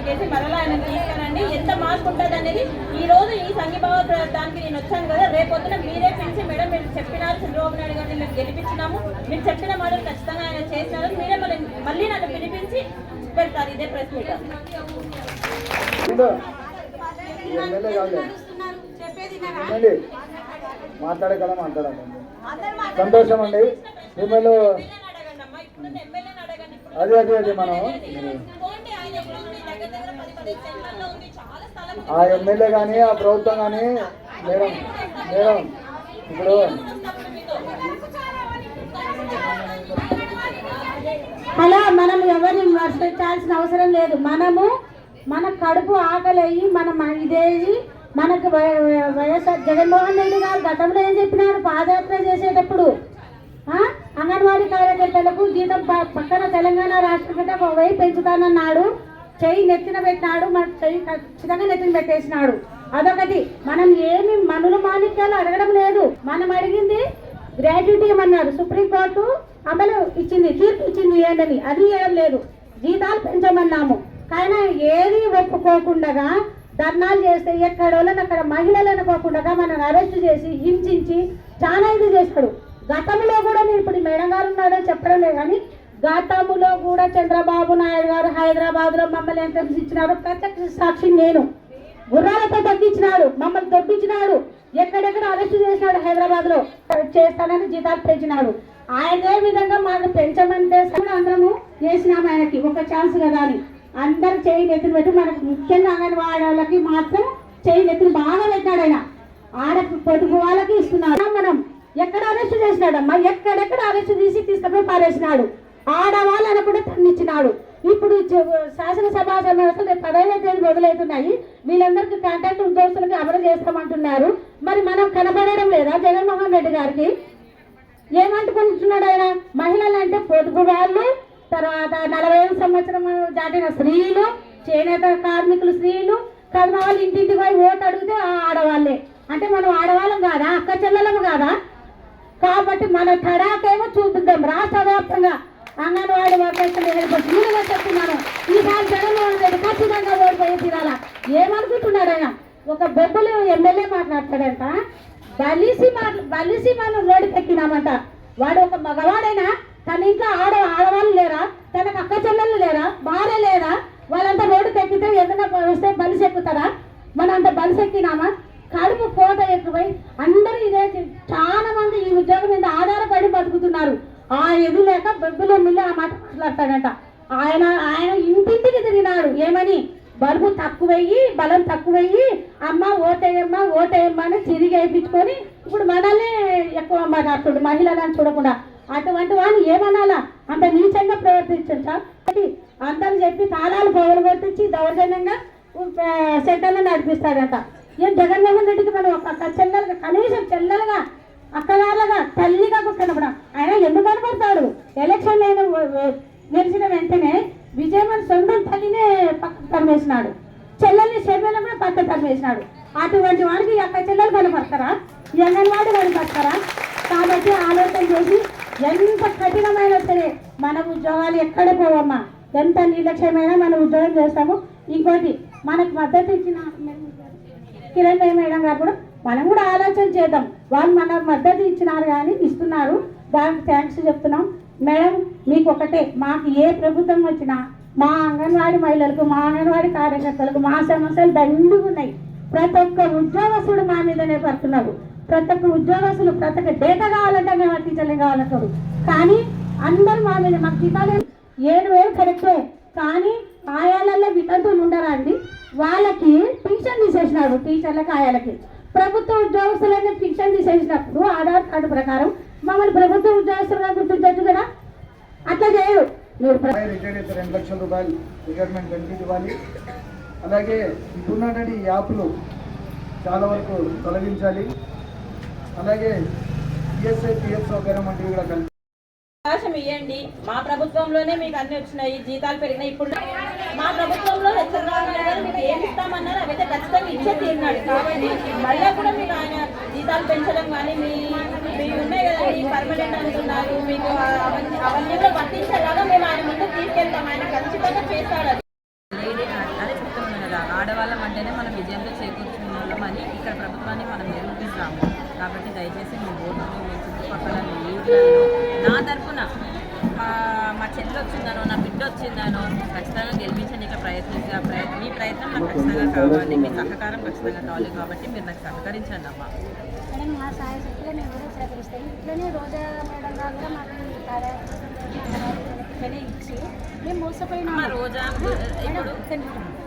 ఆయనకేసి మరలా ఆయన తీసుకురండి, ఎంత మార్పు ఉంటుంది అనేది. ఈ రోజు ఈ సంఘీభావ దానికి నేను వచ్చాను కదా, రేపొద్దున మీరే పిలిచి మేడం మీరు చెప్పినారు చంద్రబాబు నాయుడు గారిని మేము గెలిపించినాము, మీరు చెప్పిన మాటలు ఖచ్చితంగా ఆయన చేసినారు, మీరే మళ్ళీ నన్ను పిలిపించి పెడతారు ఇదే ప్రెస్ మీట్. మాట్లాడే కదా మాట్లాడాలి. సంతోషం అండి. మిమ్మల్ని అదే అదే అదే మనం ఆ ఎమ్మెల్యే కానీ ఆ ప్రభుత్వం కానీ మేడం మేడం ఇప్పుడు అలా మనం ఎవరిని విమర్శించాల్సిన అవసరం లేదు. మనము మన కడుపు ఆకలి మనం ఇదేది మనకు వైఎస్ఆర్ జగన్మోహన్ రెడ్డి గారు గతంలో ఏం చెప్పినారు, పాదయాత్ర చేసేటప్పుడు అంగన్వాడీ కార్యకర్తలకు జీతం పక్కన తెలంగాణ రాష్ట్ర వైపు పెంచుతానన్నాడు, చెయ్యి నెత్తిన పెట్టినాడు, మన చెయ్యి ఖచ్చితంగా నెత్తిన పెట్టేసినాడు. అదొకటి. మనం ఏమి మనుల మాణిక్యాలు అడగడం లేదు, మనం అడిగింది గ్రాట్యుటీ ఏమన్నారు, సుప్రీంకోర్టు అమలు ఇచ్చింది, తీర్పు ఇచ్చింది ఏంటని, అది ఏం లేదు. జీతాలు పెంచమన్నాము, కానీ ఏది ఒప్పుకోకుండా ధర్నాలు చేస్తే ఎక్కడోళ్ళని అక్కడ మహిళలను పోకుండా మనం అరెస్ట్ చేసి హింసించి చాలా ఇది చేస్తాడు. గతంలో కూడా నేను ఇప్పుడు మేడం గారు ఉన్నాడో చెప్పడం లేదు, కానీ గతంలో కూడా చంద్రబాబు నాయుడు గారు హైదరాబాద్లో మమ్మల్ని ఎంత హింసించినారో ప్రత్యక్ష సాక్షి నేను. గుర్రాలతో తగ్గించినాడు, మమ్మల్ని తొప్పించినాడు, ఎక్కడెక్కడ అరెస్ట్ చేసినాడు, హైదరాబాద్లో చేస్తానని జీతాలు పెంచినాడు. ఆయనే విధంగా మాకు పెంచమంటే అందరము చేసినాము, ఆయనకి ఒక ఛాన్స్ కదా అని అందరు చేయి నెత్తిన పెట్టి మనకు ముఖ్యంగా అంగన్వాడీ వాళ్ళకి మాత్రం చేయి నెత్తిన బాగా పెట్టాడు. ఆయన ఆడ పొదుపు వాళ్ళకి ఇస్తున్నాడు. మనం ఎక్కడ అరెస్ట్ చేసినాడమ్మా, ఎక్కడెక్కడ అరెస్ట్ తీసి తీసుకుపోయి పారేసినాడు. ఆడవాళ్ళని కూడా తన్నిచ్చినాడు. ఇప్పుడు శాసనసభ సమావేశాలు 15వ తేదీ మొదలవుతున్నాయి, వీళ్ళందరికీ కాంట్రాక్ట్ ఉద్యోగస్తులకి అమలు చేస్తామంటున్నారు. మరి మనం కనబడడం లేదా జగన్మోహన్ రెడ్డి గారికి? ఏమంటుకుంటున్నాడు ఆయన? మహిళలు అంటే పొదుపు వాళ్ళు, తర్వాత 45 సంవత్సరం దాటిన స్త్రీలు, చేనేత కార్మికులు స్త్రీలు, కర్మ వాళ్ళు ఇంటింటికి పోయి ఓటు అడిగితే ఆడవాళ్ళే. అంటే మనం ఆడవాళ్ళం కాదా, అక్క చెల్లెలము కాదా? కాబట్టి మన తడాకేమో చూపిద్దాం రాష్ట్ర వ్యాప్తంగా. అంగన్వాడీ వర్కర్లు చెప్తున్నాను, ఈసారి జగన్మోహన్ రెడ్డి ఖచ్చితంగా ఓడిపోయి తీరాలా. ఏమనుకుంటున్నాడు ఆయన? ఒక బొబ్బులు ఎమ్మెల్యే మాట్లాడతాడంట, బలిసి మనం రోడ్డుకెక్కినామంట. వాడు ఒక మగవాడైనా తన ఇంట్లో ఆడవాళ్ళు లేరా, తనకు అక్క చెల్లెళ్ళు లేరా, భార్య లేరా? వాళ్ళంతా రోడ్డుకి ఎక్కితే ఏదైనా వస్తే బలిసి ఎక్కుతారా? మనం అంత బలిసి ఎక్కినామా? కడుపు కోట ఎక్కువై అందరూ ఇదే, చాలా మంది ఈ ఉద్యోగం మీద ఆధారపడి బతుకుతున్నారు. ఆ ఎదు లేక బొబ్బులో మిల్లి ఆ మాట మాట్లాడతాడంట. ఆయన ఇంటింటికి తిరిగినాడు. ఏమని? బలుపు తక్కువయ్యి, బలం తక్కువయ్యి, అమ్మ ఓటేయమ్మ అని తిరిగి వేయించుకొని ఇప్పుడు మనల్ని ఎక్కువ మాట్లాడుతుడు, మహిళలను చూడకుండా. అటువంటి వాళ్ళు ఏమనాలా? అంత నీచంగా ప్రవర్తించా అందరూ చెప్పి తాళాలు పౌరులు కొట్టించి దౌర్జన్యంగా సెంటర్లో నడిపిస్తాడట. ఏం జగన్మోహన్ రెడ్డికి మనం ఒక చెల్లెలుగా, కనీసం చెల్లెలుగా, అక్కగారులుగా, తల్లిగా కనపడం. ఆయన ఎందుకు కనపడతాడు? ఎలక్షన్ గెలిచిన వెంటనే విజయమని సొంతం తల్లినే పక్కకు తరిమేసినాడు, చెల్లెల్ని శర్మల కూడా పక్కకు తరిమేసినాడు. అటువంటి వాడికి అక్క చెల్లెలు కనపడతారా? ఈ అంగన్వాడీ కనపడతారా? కాబట్టి ఆలోచన చేసి ఎంత కఠినమైన సరే మన ఉద్యోగాలు ఎక్కడ పోవమ్మా, ఎంత నిర్లక్ష్యమైనా మనం ఉద్యోగం చేస్తాము. ఇంకోటి మనకు మద్దతు ఇచ్చిన కిరణ్ మేడం గారు కూడా మనం కూడా ఆలోచన చేద్దాం. వాళ్ళు మన మద్దతు ఇచ్చినారు కానీ ఇస్తున్నారు, దానికి థ్యాంక్స్ చెప్తున్నాం. మేడం మీకు ఒకటే, మాకు ఏ ప్రభుత్వం వచ్చినా మా అంగన్వాడీ మహిళలకు, మా అంగన్వాడీ కార్యకర్తలకు మా సమస్యలు దండుగా ఉన్నాయి. ప్రతి ఒక్క ఉద్యోగస్తుడు మా మీదనే పడుతున్నారు. ప్రతి ఒక్క ఉద్యోగస్తులు ప్రతి ఒక్క డేటా కావాలంటే మేము టీచర్లు కావాలంటారు, కానీ అందరూ మా మీద. మాకు జీతాలు 7,000 కరెక్టే, కానీ ఆయాలలో వితంతువులు ఉండరా అండి? వాళ్ళకి పింఛన్ తీసేసినాడు, టీచర్లకి ఆయాలకి. ప్రభుత్వ ఉద్యోగస్తులనే పింఛన్ తీసేసినప్పుడు ఆధార్ కార్డు ప్రకారం మమ్మల్ని ప్రభుత్వ ఉద్యోగస్తులుగా గుర్తించవచ్చు కదా, అట్లా చేయరు. 2 లక్షల రూపాయలు రిటైర్మెంట్ బెనిఫిట్ ఇవ్వాలి. అలాగే ఇప్పుడున్నటువంటి యాప్లు చాలా వరకు తొలగించాలి. అలాగే ఈఎస్ఐ పిఎఫ్ సౌకర్యం వంటివి కూడా కలిపి అవకాశం ఇవ్వండి. మా ప్రభుత్వంలోనే మీకు అన్ని వచ్చినాయి, జీతాలు పెరిగినాయి. ఇప్పుడు మా ప్రభుత్వంలో మీకు ఏమి ఇస్తామన్నారు అవైతే ఖచ్చితంగా ఇచ్చే తీరినాడు. కాబట్టి మళ్ళీ కూడా మీకు ఆయన జీతాలు పెంచడం కానీ మీ ఉన్నాయి కదండి, పర్మనెంట్ అంటున్నారు, మీకు అవన్నీ కూడా వర్తించేలాగా మేము ఆయన ముందు తీసుకెళ్తాం. ఆయన ఖచ్చితంగా చేస్తాడు. అది దయచేసి మీ ఓట్లు మీ చుట్టుపక్కల మీ ఊళ్ళలో నా తరఫున మా చెల్లి వచ్చిందనో నా బిడ్డ వచ్చిందనో ఖచ్చితంగా గెలిపించడానికి మీ ప్రయత్నం నాకు ఖచ్చితంగా కావాలి, మీ సహకారం ఖచ్చితంగా కావాలి. కాబట్టి మీరు నాకు సహకరించండి అమ్మా. మేడం మా సాయ శక్తిలో మేము కూడా సహకరిస్తాం. ఇట్లనే రోజా మేడం గారు కూడా మాకు ఇట్లనే ఇచ్చి మేము మోసపోయినా రోజా ఇప్పుడు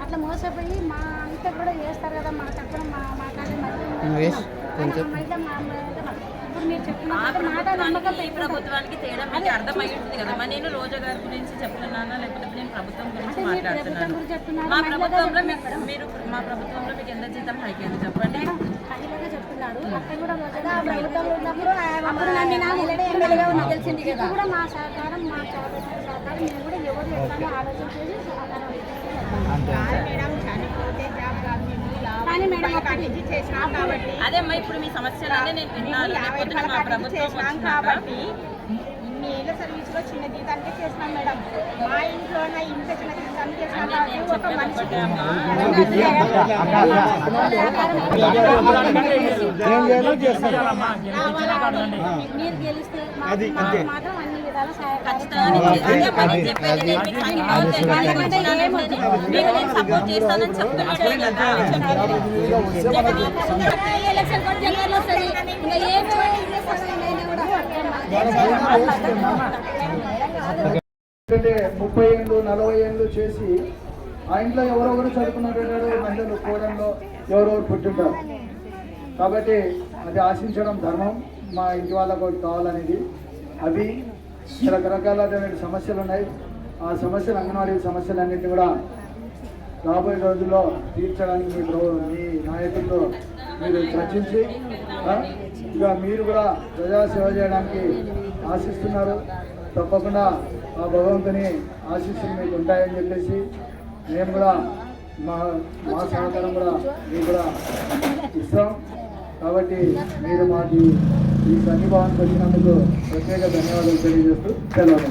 అట్లా మోసపోయి మా అంతా కూడా చేస్తారు కదా మా తరఫున మా కాదు ఇప్పుడు మీరు చెప్పిన ఈ ప్రభుత్వానికి తేడా మీకు అర్థమై ఉంటుంది కదమ్మా. నేను రోజా గారి గురించి చెప్తున్నానా లేకపోతే నేను ప్రభుత్వం గురించి మాట్లాడుతున్నాను. మా ప్రభుత్వంలో మీరు మా ప్రభుత్వంలో మీకు ఎంత జీతం హైక్ అయింది చెప్పండి. చెప్తున్నారు అక్కడ కూడా ప్రభుత్వంలో ఉన్నప్పుడు తెలిసింది కదా కూడా మా సహకారం మా సహకారం మేము కూడా ఎవరు ఎట్లా ఆలోచించేది సహకారం అదే అమ్మా ఇప్పుడు మీ సమస్యలనే నేను విన్నాను. లేకపోతే మా ప్రభుత్వం కాబట్టి ఇన్ని ఏళ్ళ సర్వీస్ లో చిన్న జీతానికే చేసినాం మేడం. మా ఇంట్లోనే ఇంత చిన్న జీతానికి చేసినాం కాబట్టి ఒక మనిషికి మీరు గెలిస్తే మాత్రం అన్ని విధాల సపోర్ట్ చేస్తానని చెప్తున్నాడు కదా. ఎలక్షన్ కూడా జగన్ వస్తుంది ఇంకా ఏమి ఎందుకంటే 30 ఏళ్ళు 40 ఏళ్ళు చేసి ఆ ఇంట్లో ఎవరొకరు చదువుకున్నట్టు మహిళలు కోడంలో ఎవరెవరు పుట్టింటారు. కాబట్టి అది ఆశించడం ధర్మం. మా ఇంటి వాళ్ళకు కావాలనేది అవి రకరకాలైన సమస్యలు ఉన్నాయి. ఆ సమస్యలు అంగన్వాడీ సమస్యలన్నింటినీ కూడా రాబోయే రోజుల్లో తీర్చడానికి మీ నాయకులతో మీరు చర్చించి ఇక మీరు కూడా ప్రజాసేవ చేయడానికి ఆశిస్తున్నారు. తప్పకుండా ఆ భగవంతుని ఆశీస్సులు మీకు ఉంటాయని చెప్పేసి మేము కూడా మా సహకారం కూడా మీకు కూడా ఇస్తాం. కాబట్టి మీరు మాకు ఈ సన్నిభావానికి వచ్చినందుకు ప్రత్యేక ధన్యవాదాలు తెలియజేస్తూ సెలవు.